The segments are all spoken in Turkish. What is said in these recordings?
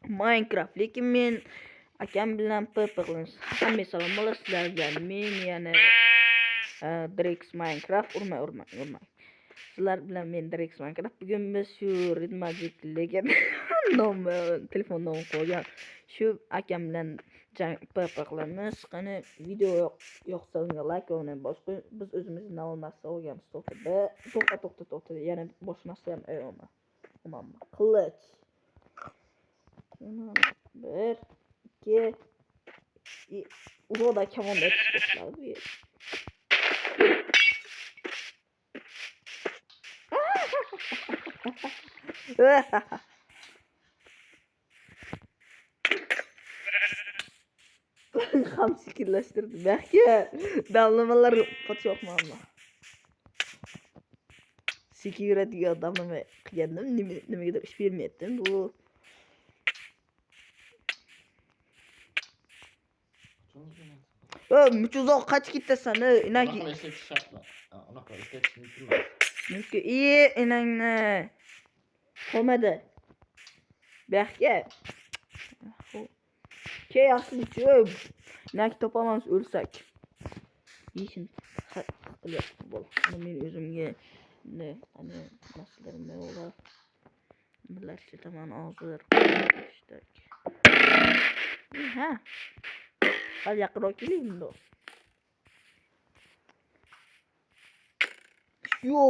Minecraft. Lekin men akam bilan PvP. Hamma salom bo'lasiz sizlarga. Men yana Drex Minecraft urmang. Sizlar bilan men Drex Minecraft. Bugun biz shu Red Magic Legend nomi, telefon nomi qo'ygan. Shu akam bilan PvP qilamiz. Qani video yoqsa unga like o'rnab bosing. Biz o'zimiz navbatda o'rganamiz. To'xta. Yana boshqasi ham ayolman. Qilich. 1 2 uzoqda kamonda boshlaydi. Ham sekinlashtirdi. Belki damlamalar podshohmanmi? Sekin yuradigan damlama qilgandim. Nimaga ish bermayaptim bu. Much uzoq qochib ketasan, inaki. Unaqa ishlatish mumkin emas. Mumkin. Enangni. Qolmadi. Baxga. Yaxshilik. Inaki topamiz o'lsak. Yeshin. Men o'zimga ana maslahatim bor. Birlashib tomon hozir. Ha. Hal yaqinroq keling bunda. Yo.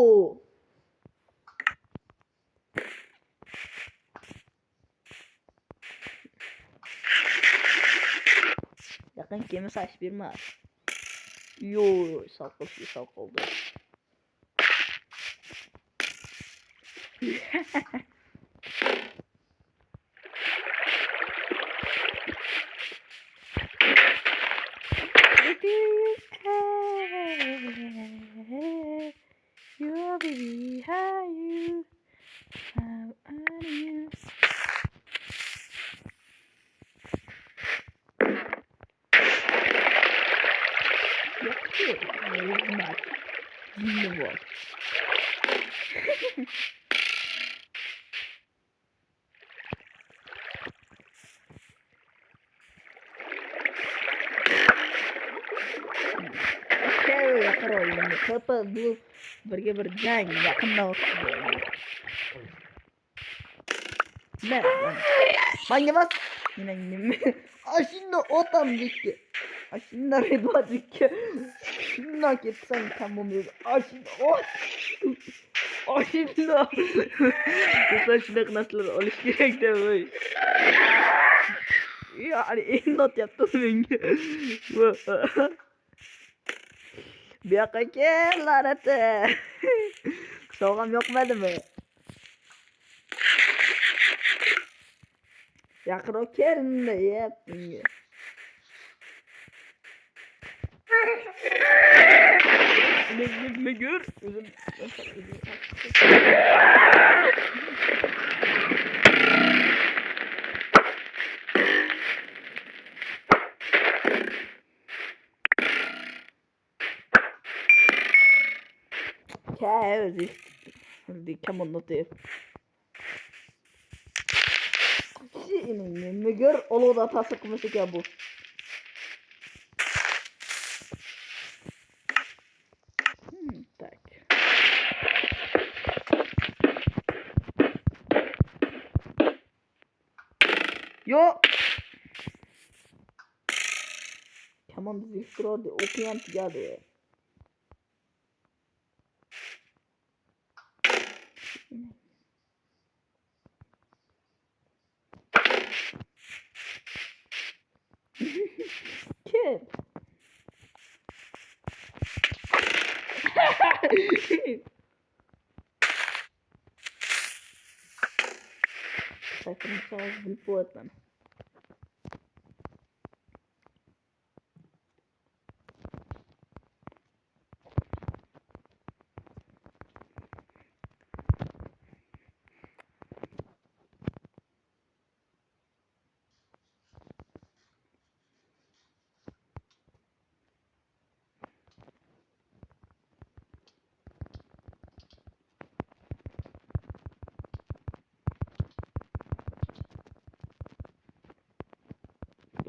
Yaqin kelmasa ish bermas. Yo, sal qoldi. Your baby, how you? How are you? Papa bu birga bir jang yaqinda o'tdi. Menga bas. Menga ashunda otam dikki. Ashunda redvadikka. Shunda ketsang tamom edi. Ashunda. Sizlar shunaqa narsalar olish kerak-da voy. Yani endi otyapti menga. Bu yoqqa kel, la'nati. Sog'am yoqmadimi? Yaqinroq keldi, yaptinga. Ne gör? O'zim come on, not there. Ne gör? Olu da tasıkmış ya bu. Tak. Yo. Come on, this is the opium together. Kid. Sayfamı sağız bilip bu etmem.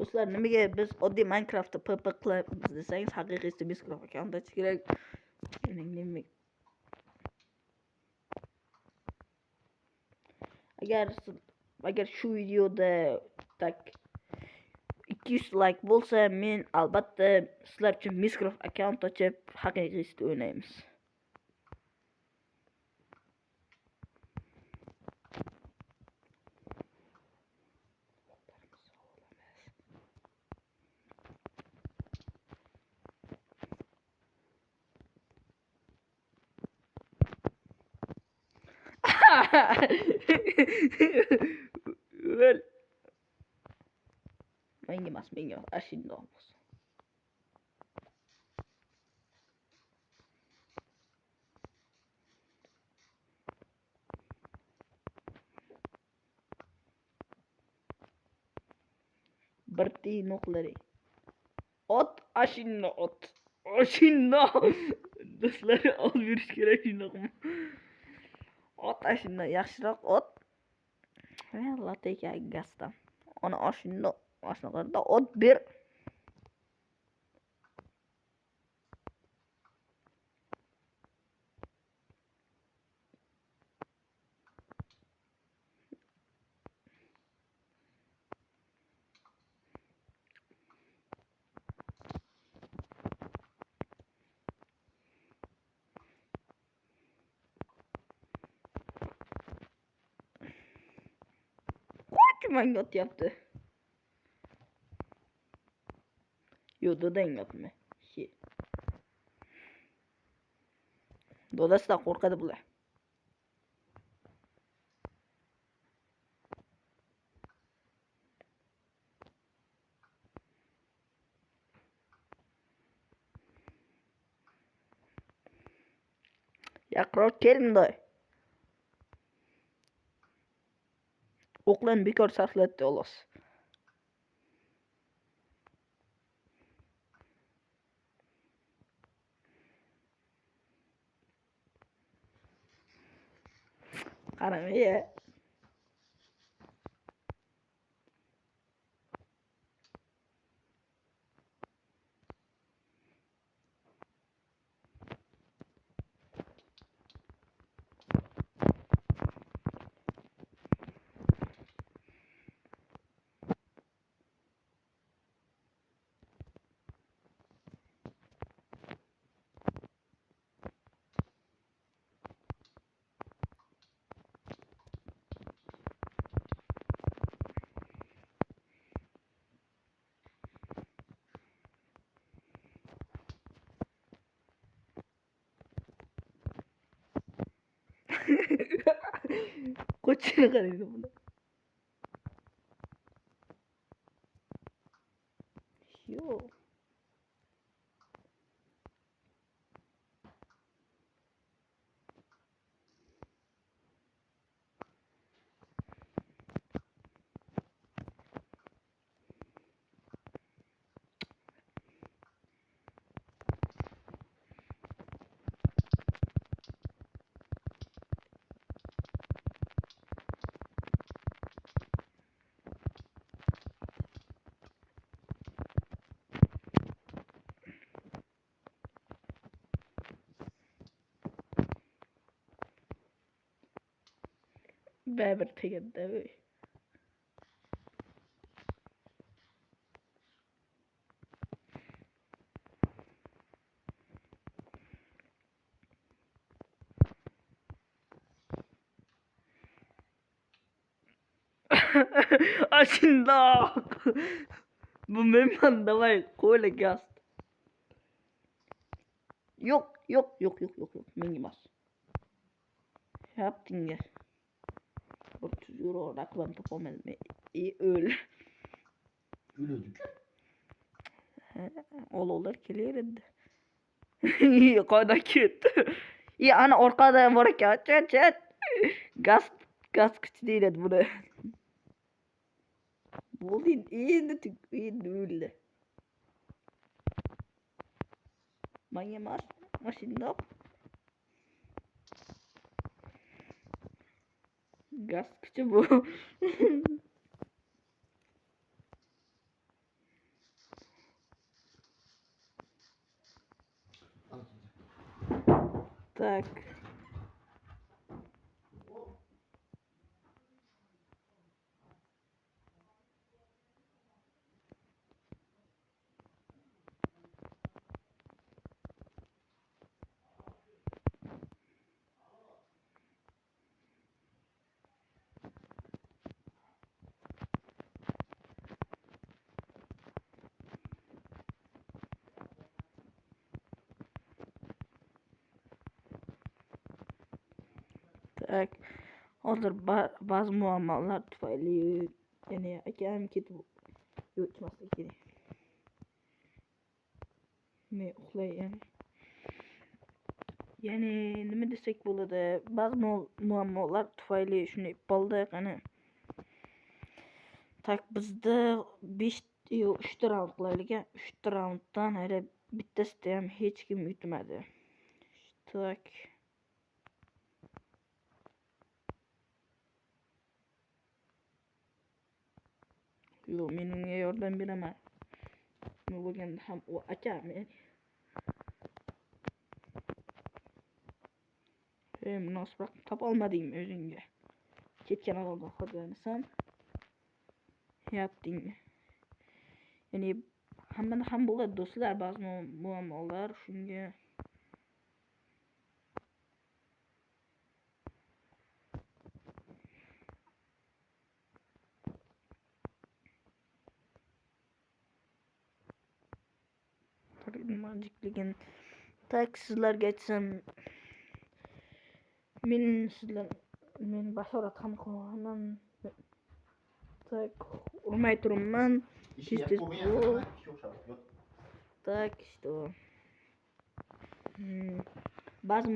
Do'stlar, nimaga biz oddiy Minecraftda PP qilamiz desangiz, haqiqiysi Minecraft akkaunt ochish kerak. Agar shu videoda tak 200 like bo'lsa, men albatta sizlar uchun Minecraft akkaunt ochib haqiqiysida o'ynaymiz. Öl. Menga emas, ashundoq bo'lsin. Bir tiynoqlari. Ot, ashundoq ot. Ashundoq. Do'stlar, olib yurish kerak shundoqmi? Ot ashundoq yaxshiroq ot. Lateka gasdan. Ona ashundoq, ashunaqada ot ber. Menga otyapti. Yo, dodang yopma. Dodasidan qo'rqadi bular. Yaqinroq keling doy. O'qlarni bekor sarflatdi xolos. Qarang-ya. Ko'chini qarang buni. Yo. Baribir tegadi-da. Ashundoq. Bu menman, davay, qo'yla gaz. Yo'q. Menga emas. Yaptinga. 300 euro raqam topolmadim. O'l. O'ldik. Olovlar kelaveradi. Qayda ketdi? Ana orqadan bor ekan. Chat. Gaz kuchi deyiladi buni. Bo'ldi, endi o'ldi. Menga emas, mashinadoq. Gaz kuchi bu. Tak. Tak. Hozir ba'zi muammolar tufayli yana akam ketib o'tmaslik kerak. Men uxlayman. Ya'ni nima desak bo'ladi? Ba'zi muammolar tufayli shunday bo'ldi qani. Tak bizda 5 yo 3 raund qilaylik. 3 raunddan hali bittasida ham hech kim yutmadi. Tak. Yo, men unga yordam beraman. Nima bo'lganda ham u akam. Munosabat topolmadingmi o'zingga? Ketgan odamdan foydalanasan. Yapdingmi? Ya'ni hammada ham bo'ladi do'stlar, ba'zi muammolar shunga. Nimajikligin tak sizlarga aytsam, men bashorat ham qilaman. Tak urmay turibman. Tak işte o. Ba'zi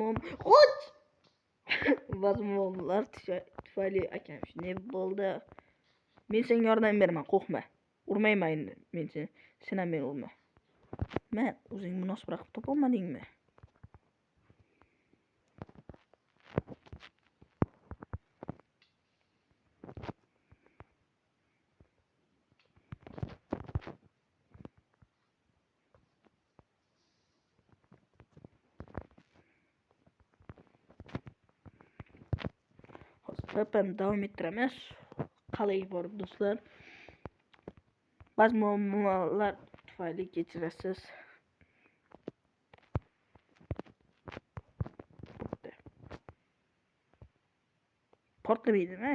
muammolar tufayli akam shunday bo'ldi. Men senga yordam beraman, qo'rqma. Urmayman endi. Men sen ham meni urma. Men o'zing munosabat qilib topolmadingmi? Hozir davom ettiramiz. Qalay bor do'stlar. Ba'zi muammolar tufayli kechirasiz. Portlaydimi?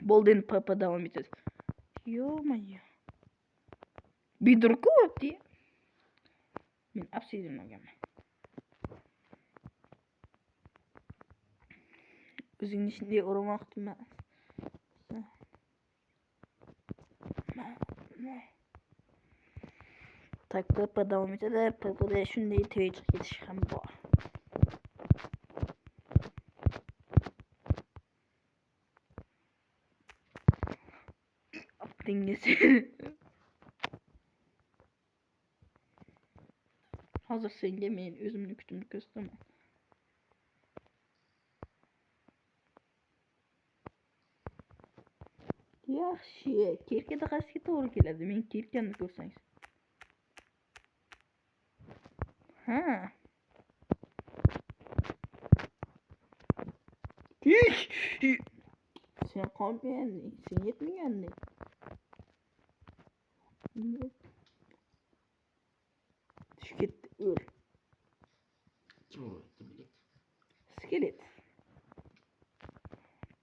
Bolden Papa devam etadi. Yo-mayo. Bidurku o'tdi. Men obsidian olganman. O'zingni shunday urmoqchiman. Tak Papa devam etadi. Papa'da shunday Twitch ketish ham bor. Dengesi. Hozir senga men o'zimni kuchimni ko'rsataman. Yaxshi, kirkada qasga to'g'ri keladi. Men kirkanni ko'rsangiz. Ha. Sen qolmayanding, sen yetmaganding. Tushib ketdi, o'l. Skelet.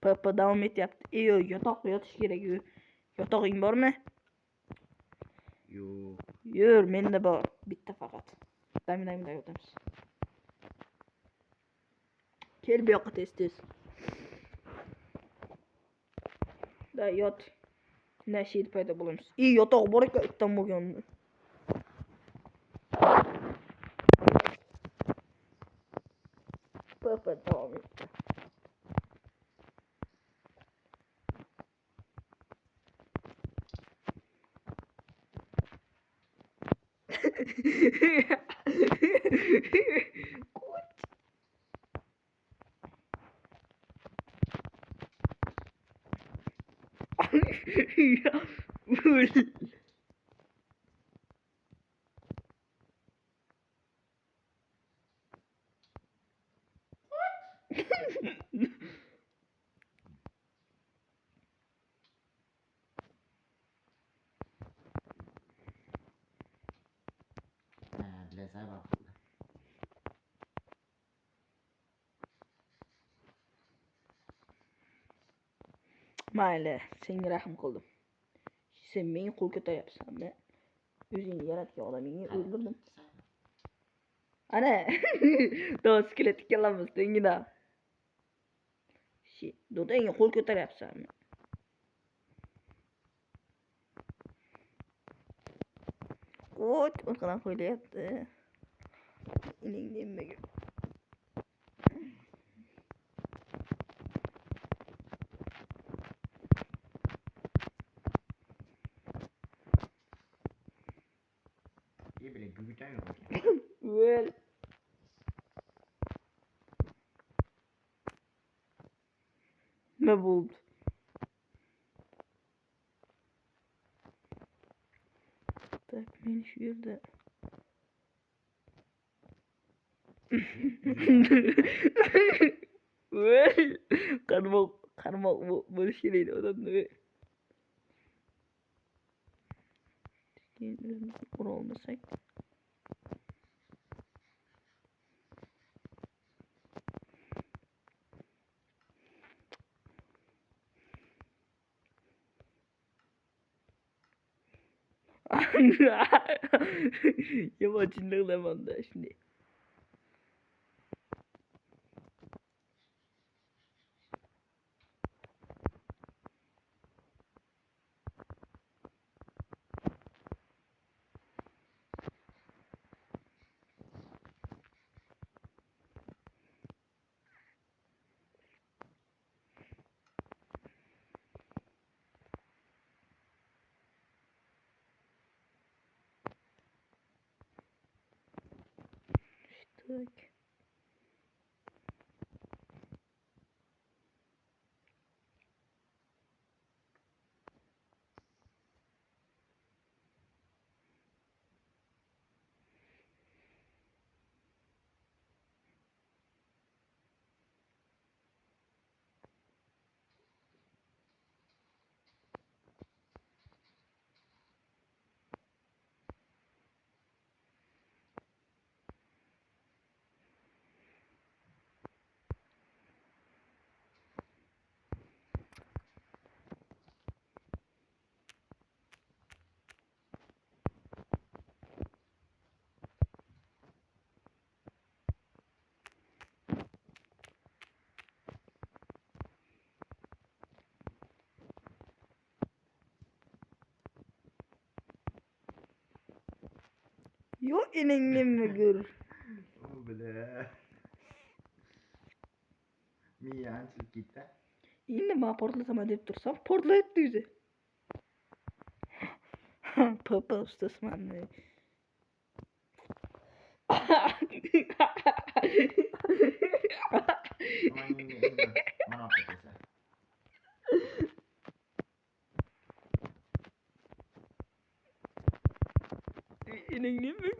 Papa davom etyapti. Yotoqda yotish kerak. Yotog'ing bormi? Yo'q. Yur, menda bor. Bitta faqat. Damda yotamiz. Kel bu yoqqa tez. Da yot. Nashid paydo bo'lamiz. Yotoq bor ekan, itdan bo'lgan. Papa davom etdi. Ya, öl. Ha, bilesay bak. Mayli, senga rahm qildim. Sen menga qo'l ko'taryapsanmi? O'zingni yaratgan odamingni o'ldirdim. Ana, daha skelet ikkalamiz tengida. Dodangga qo'l ko'taryapsanmi? Qo'y, o'tqadan qo'yilyapti. Iningni nimaga? İyi bile gübüten yok. Öl. Ne buldu? Tak, men şu yerda. Öl. Qarmoq bo'lish kerak odamni. Keyin o'zimizni ura olmasak. Yomon chinniqlamanda shunday. Tak. Yo iningni gör. O bile. Miyan çık gitti. Endi men portlasam deb tursam, portlayapti o'zi. Papa ustasman. Aman yenge indi. Bana affederse. Iningni gör.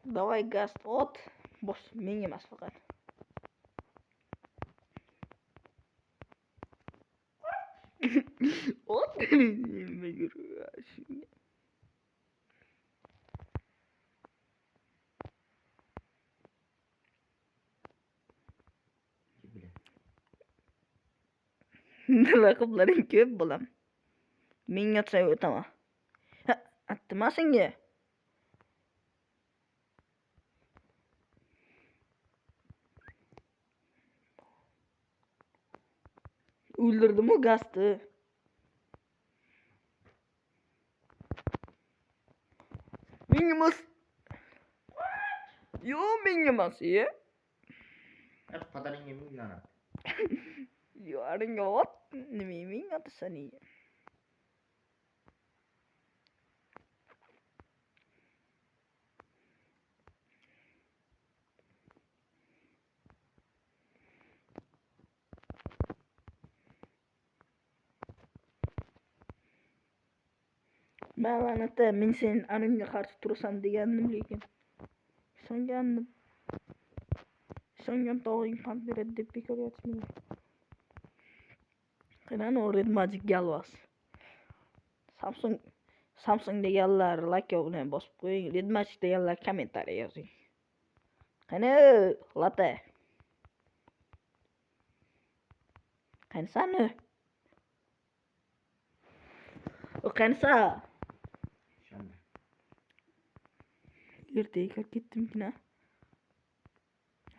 Давай gaz ot. Bosh menga emas faqat. Ot nima gör. İyi bile. Raqiblaring ko'p bo'lam. Menga atsang o'taman. Ha, atdima senga. O'ldirdim o gazni. Menga emas. Yo, menga emas, ya. Hep padarin yemin lan. Yo, aringa ot. Nimening adı seni. Ben lanetli men senin ananga karşı turasan degandim lekin. Ishongandim. Ishongan tog'ing pand beradi deb bekor yotishmang. Qani o Red Magic Galvas. Samsung deganlar like bilan bosib qo'ying. Red Magic deganlar kommentariy yozing. Qani latte. Qani sani? O qanisa? Shanda. Ertaga kirib ketdimgina.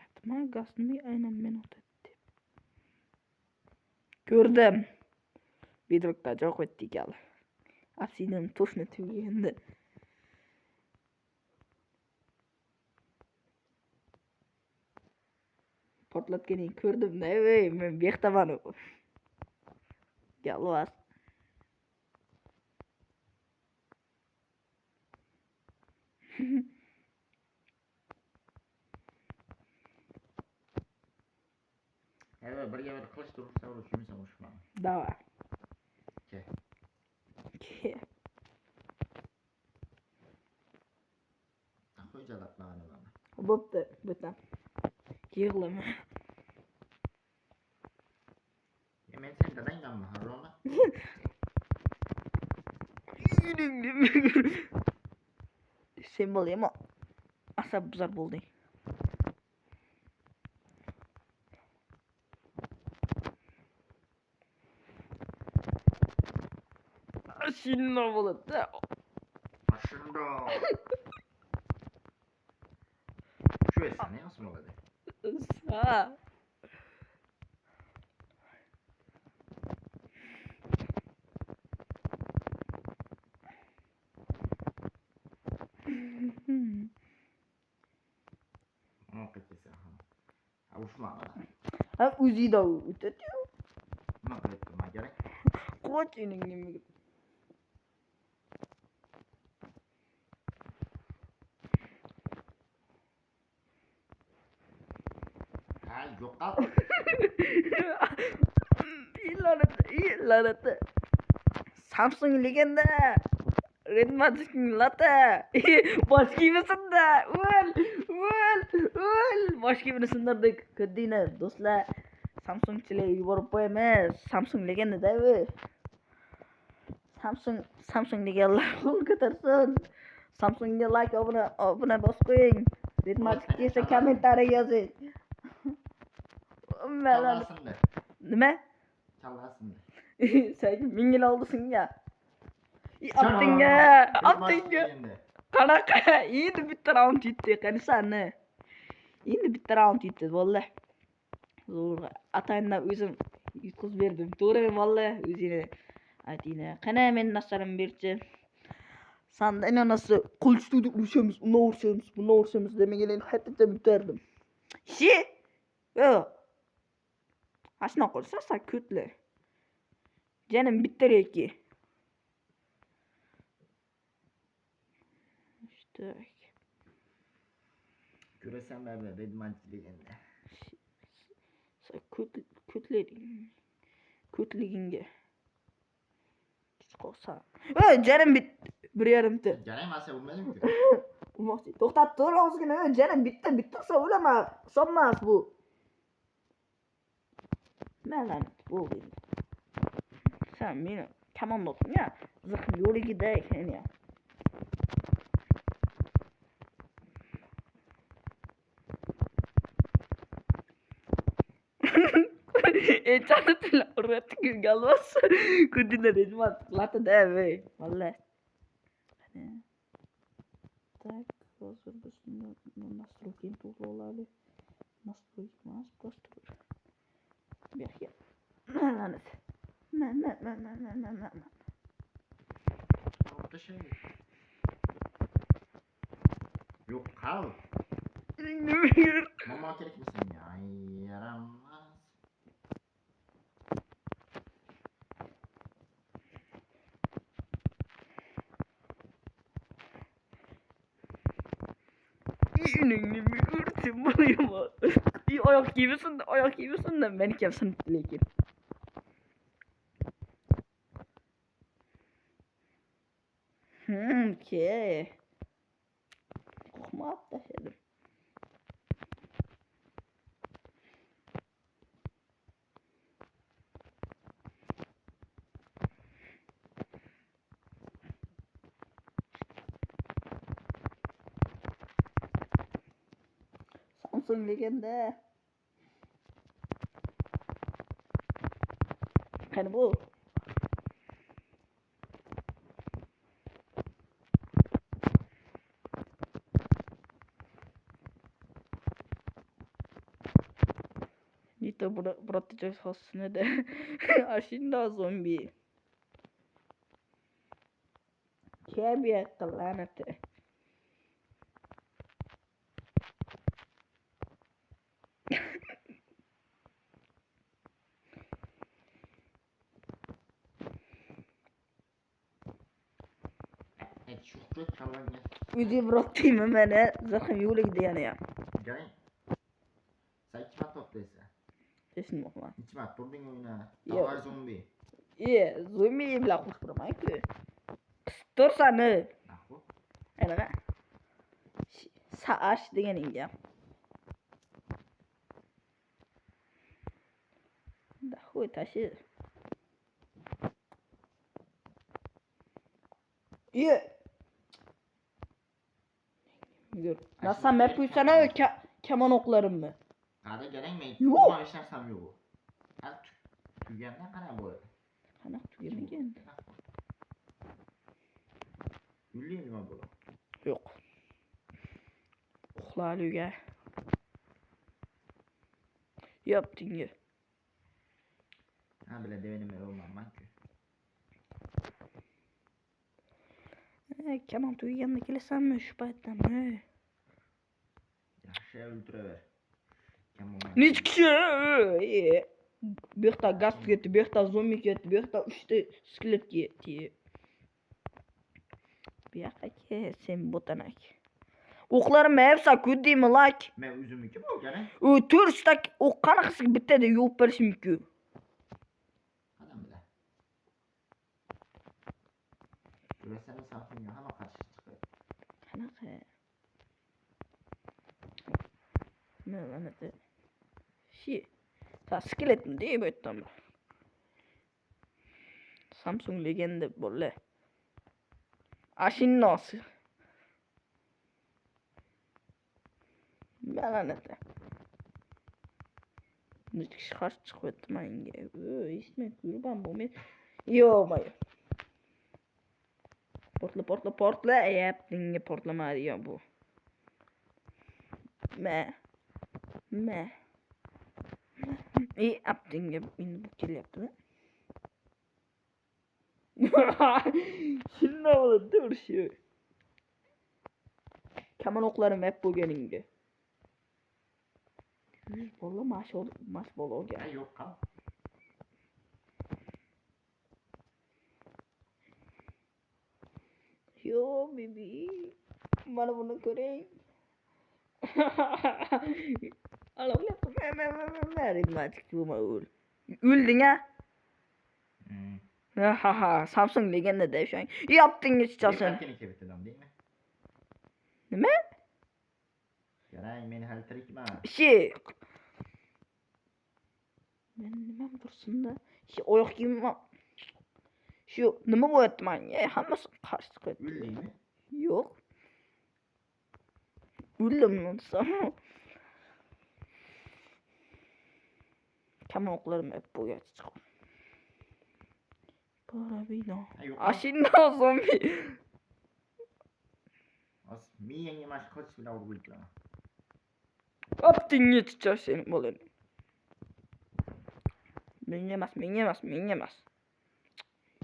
Aytma gasni aynan men o'tadi. Ko'rdim. Bedrockda joy qo'ydik hali. Obsidian to'shni tugandi. Portlatganing ko'rdim-da, ey, men bextaman u. Galvas. Evet, birga bir qilich turibsa urushimiz urushmami. Давай. Ke. Qo'y jalablarni bana. Bo'pti, bo'tam. Yig'lama. Men sen dadangdanmi, harroma? Sen bo'laymi? Asabbuzar bo'lding. Ashino bo'ladi. Ashunda. Shu esa ne asıl oladi? Sa. Mana qilsa ham. Urushmami. Ha o'zida o'tadi. Nima qilyapti kerak? Qo'chining nimaga? Ha, yo'qol. Lanat. Samsung legenda. Red Magic latte. Bosh kiyimisinda. O'l. Bosh kiyimini sindirdik. Ko'rdinglar do'stlar. Samsungchilar yuborib qo'yamiz. Samsung legenda-da bu. Samsung deganlar qo'l ko'tarsin. Samsungga like obuna bosib qo'ying. Red Magic esa kommentariy yozing. Kallasında. Nima? Kallasında. Sen mingil oldusun ya. Aptinga. Qanaqa? Endi bitta round yetdi. Qani sani? Endi bitta round yetdi vallahi. Zo'rg'a atayindan o'zim yutqizib berdim. To'g'rimi vallahi o'zingni aytinglar. Qani men nasarim berchi. Sanda inanası qulchdi urishamiz, uni urishamiz, buni urishamiz demagan hatto bitardim. Shi? Yo. Ashna qilsa sen ko'tli. Canım bitti ki. İşte. Göresen ben Red Magic legenda. Sen kötledin. Kötliginge. Hiç korsa. Canım bitti. Bir yarımdı. Canım asa olmadım ki. Olmazdı. Toxtat dur ozgina. Canım bitti. Bitti söyleme. Sanmaz bu. Melan bu. Sen beni tamamladın ya. Zıkım yolu giderken ya. Enchantı la oraya tıkır galvas. Kudina rezmat. Lata da be. Vallahi. Так, возможно, настройки турлалали. Настроить нас построить. Бехе. Lanet. Orta şey. Yok kal. Mama gerek misin ya? Yaramaz. Yününü bir örtüm bulayım. Ayak gibisin de beni kimsin lekin. Ki. Kokma hatta dedim. Samsung legende. Hani bu. Nito bırakacak aslında da. Aşında zombi. Kebye laneti. Evet Şükrü çalan gel. Üzi bıraktım beni. Zaten yola gidiyor ya. Gel. Sen içime toplaysa. Kesin mi lan? İçime durdun oyuna. Yok. Davar zombi. İyi. Zombiyi bile kuş vurmayı ki. Dursana. Nahu. Ana. Saaş degenin ya. Dahu taşı. İyi. Gör. Nasıl map uysana keman oklarım mı? Hadi gelen mi? Yok. Ama işlersem yok. Her tüyenden kana bu. Kana tüyemegen. Gülüyor mu bu? Yok. Oklarıga. Yaptın ya. Ha bile devenim el olmam ben ki. Keman tüyemle gelesem mi şu baytten mi? Yaxshi öldürever. Neç kişi? İyi. Bir yakta gaz tüketi, bir yakta zombi tüketi, bir yakta üçte skelet tüketi. Bir yakta ki sen botanak. Oklarım hepsi kötü değil mi like? Ben üzümü kim ol gene? Türstak ok kanaksı bitti de yok perşim ki. Adam bile. Güresene sakın ya ama karşı çıkıyor. Kanaka. Ne lan ne? Ta skelet mi değil mi tam? Samsung legende bolle. Aşin nasıl? Ben ne de. Müzik şarj çıkıyordu mange. İsmet kurban bu mi? Yo may. Portla yaptın portlama diyor bu. Me. İyi yaptın ya bunu bu kill yaptı. Şimdi oldu dur şu. Keman oklarım hep bu gönünde. 100 bolla maç bol o Ha gel. yok kal. Yo bibi. Bana bunu göreyim. Alam yaptım. Verin maç kuma ul. Üldün ya. Ha Samsung legende de şu an. Yaptın hiç çalsın. Erken iki bitti lan değil mi? Ne? Yaray beni halter kim ha? Ben nime dursun da. Oyak gibi şu nime boyattım ya. Hammasi karşı çıkıyor. Ül değil mi? Yok. Üldüm lan sana. Keman oklarım hep boyat çıkıyor. Para bina. Ha yok. Aşinna zombi. As mi yenge maç kaç bile vurgu lan. Yaptın yeteceğiz senin balını. Men yemez.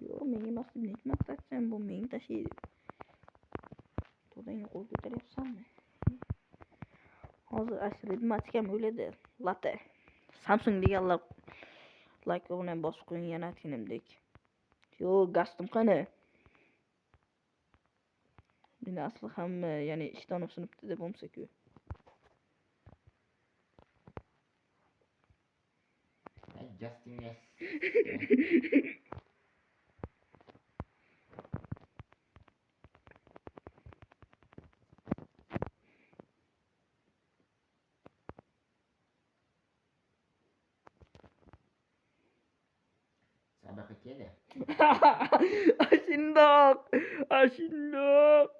Yo men yemez. Ne etmez sen bu men taşı. Buradan yok götür yapsam mı? Hazır aşırı maçkem öyle de. Latte. Samsung diye Allah. Like ona bas koyun yana tinimdik. Yo gastım kanı. Beni aslı ham yani işten sınıfta da bom sekiyor. Justin yes. Sabar kecil ya. Aşindok. Aşindok.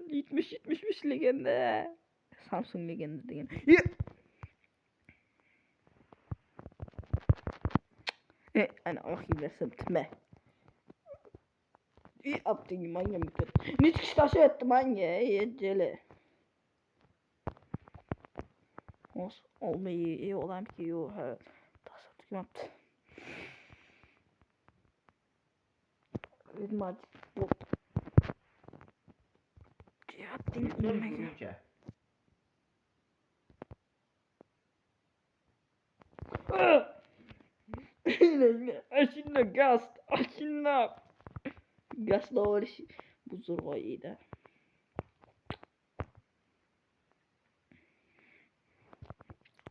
70 legenda. Samsung legenda degan. Ana orkidesi bitme. İyi yaptın manya mıkır. Niç kişi taşı etti manya. Yeceli. Olmayı iyi olan ki yo. Tasarruf yaptı. Ridmaç. Cihat dinlemek. Gülünce. Aşinna gaz. Aşinna. Gazla var işi. Bu zor iyiydi.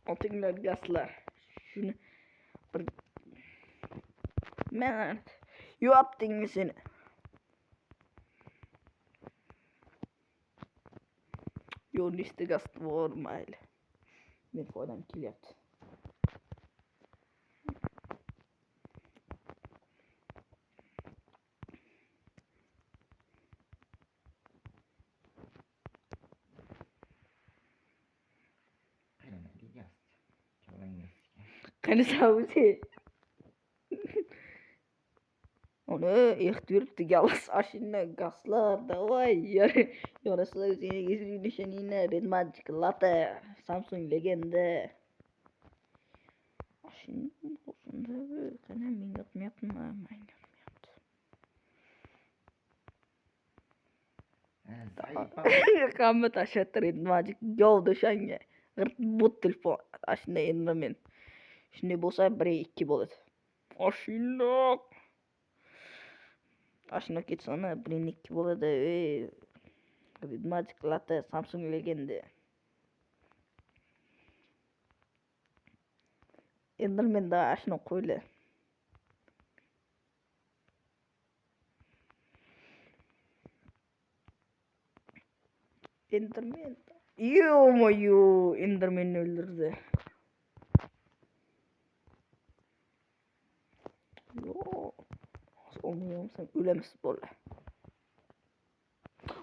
Altınlar gazlar. Şunu. Ben yaptın mı seni? Yo liste gaz var mı öyle? Ben falan kill yaptı. Kanı savuti. Onu ihtiyarıp galas aşınna gaslar da vay yarı yorası üzerine gezdiği nişanine Red Magic Latte Samsung legende aşınna olsun da kana mingat mı yaptın mı kamu taşıttı Red Magic yolda şange bu telefon aşınna inramin şimdi bu sefer 2 bullet aşınna aşınna git sana 2 bullet Red Magic Latte Samsung legende Enderman daha aşına koyla. Enderman. Yo mu yo Enderman'i öldürdü. Yo. Olmuyor sen ölemezsin böyle.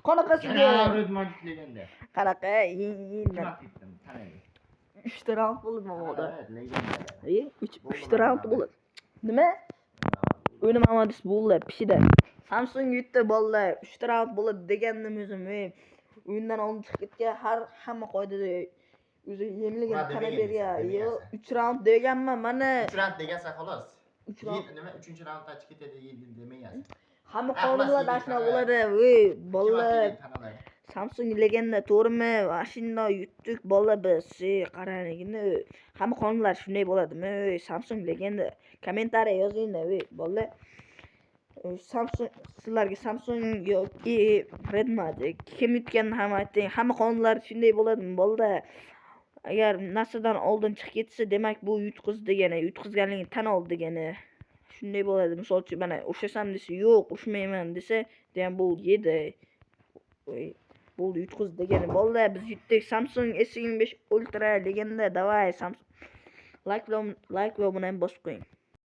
Kanakası Ya diye. Red Magic legende. Kanaka iyi. Bak gittim. Taneli. 3 round bulun ama o da. Evet legende. İyi 3 round bulun. Değil mi? Önüm amadis bulla pişide. Samsung yütte bolla 3 round bulla degendim özüm. Oyundan onu çıkıtke hamma koydu de. Özü yemligen kana ber ya. Yo 3 round degenme mana. 3 round degansa xolos. 3 round. Nima 3-chi raundda chiqib ketadi demayasiz. Hamma qonunlar dashna bo'ladi. Voy bolla. Tanalay. Samsung legenda to'g'rimi? Mashina yutdik bolla biz. Qarangni. Hamma qonunlar shunday bo'ladimi? Samsung legenda. Kommentariy yozinglar bolla. Samsung sizlarga Samsung yoki Red Magic kim yutganini ham ayting. Hamma qonunlar shunday bo'ladimi bolla? Agar narsadan oldin chiqib ketsa, demak bu yutqiz degani, yutqizganligini tan oldi degani. Shunday bo'ladi. Misol uchun mana urushsam desa, yo'q, urushmayman desa, degan bu yedi. Bu yutqiz degani. Bo'ldi, biz yutdik. Samsung S25 Ultra legenda, davay Samsung. Like bilan bosib qo'ying.